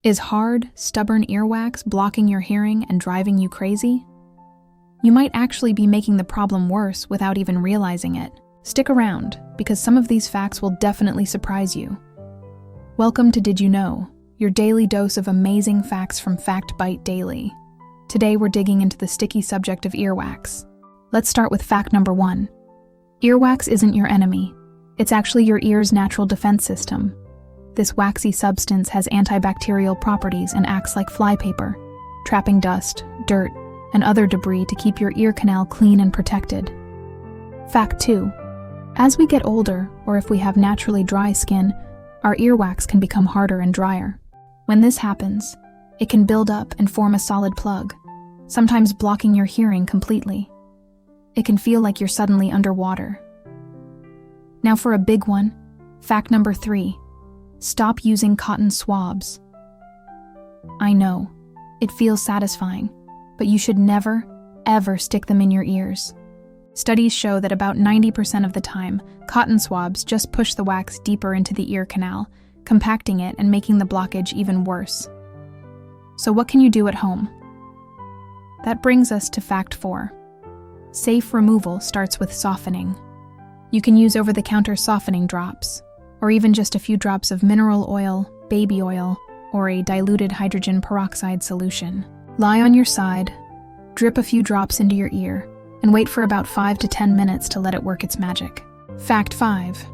Is hard, stubborn earwax blocking your hearing and driving you crazy? You might actually be making the problem worse without even realizing it. Stick around, because some of these facts will definitely surprise you. Welcome to Did You Know, your daily dose of amazing facts from FactBite Daily. Today we're digging into the sticky subject of earwax. Let's start with fact number 1. Earwax isn't your enemy. It's actually your ear's natural defense system. This waxy substance has antibacterial properties and acts like flypaper, trapping dust, dirt, and other debris to keep your ear canal clean and protected. Fact 2. As we get older, or if we have naturally dry skin, our earwax can become harder and drier. When this happens, it can build up and form a solid plug, sometimes blocking your hearing completely. It can feel like you're suddenly underwater. Now for a big one, fact number 3. Stop using cotton swabs. I know, it feels satisfying, but you should never, ever stick them in your ears. Studies show that about 90% of the time, cotton swabs just push the wax deeper into the ear canal, compacting it and making the blockage even worse. So what can you do at home? That brings us to fact 4. Safe removal starts with softening. You can use over-the-counter softening drops, or even just a few drops of mineral oil, baby oil, or a diluted hydrogen peroxide solution. Lie on your side, drip a few drops into your ear, and wait for about 5 to 10 minutes to let it work its magic. Fact 5.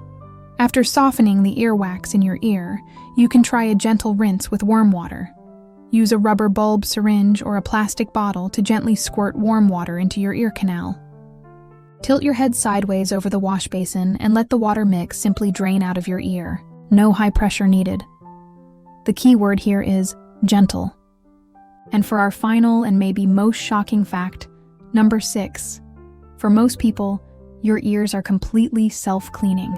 After softening the earwax in your ear, you can try a gentle rinse with warm water. Use a rubber bulb syringe or a plastic bottle to gently squirt warm water into your ear canal. Tilt your head sideways over the wash basin and let the water mix simply drain out of your ear. No high pressure needed. The key word here is gentle. And for our final and maybe most shocking fact, number 6. For most people, your ears are completely self-cleaning.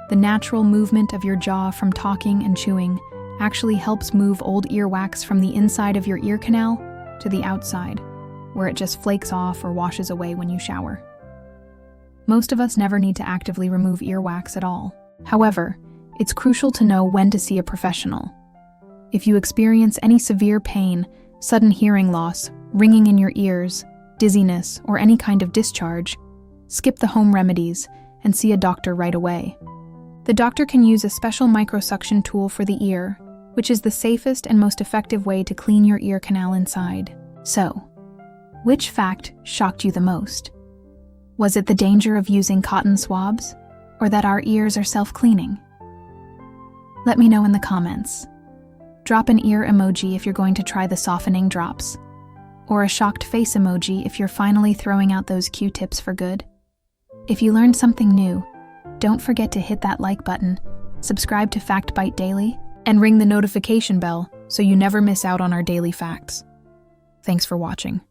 The natural movement of your jaw from talking and chewing actually helps move old earwax from the inside of your ear canal to the outside, where it just flakes off or washes away when you shower. Most of us never need to actively remove earwax at all. However, it's crucial to know when to see a professional. If you experience any severe pain, sudden hearing loss, ringing in your ears, dizziness, or any kind of discharge, skip the home remedies and see a doctor right away. The doctor can use a special microsuction tool for the ear, which is the safest and most effective way to clean your ear canal inside. So, which fact shocked you the most? Was it the danger of using cotton swabs, or that our ears are self-cleaning? Let me know in the comments. Drop an ear emoji if you're going to try the softening drops, or a shocked face emoji if you're finally throwing out those Q-tips for good. If you learned something new, don't forget to hit that like button, subscribe to FactBite Daily, and ring the notification bell so you never miss out on our daily facts. Thanks for watching.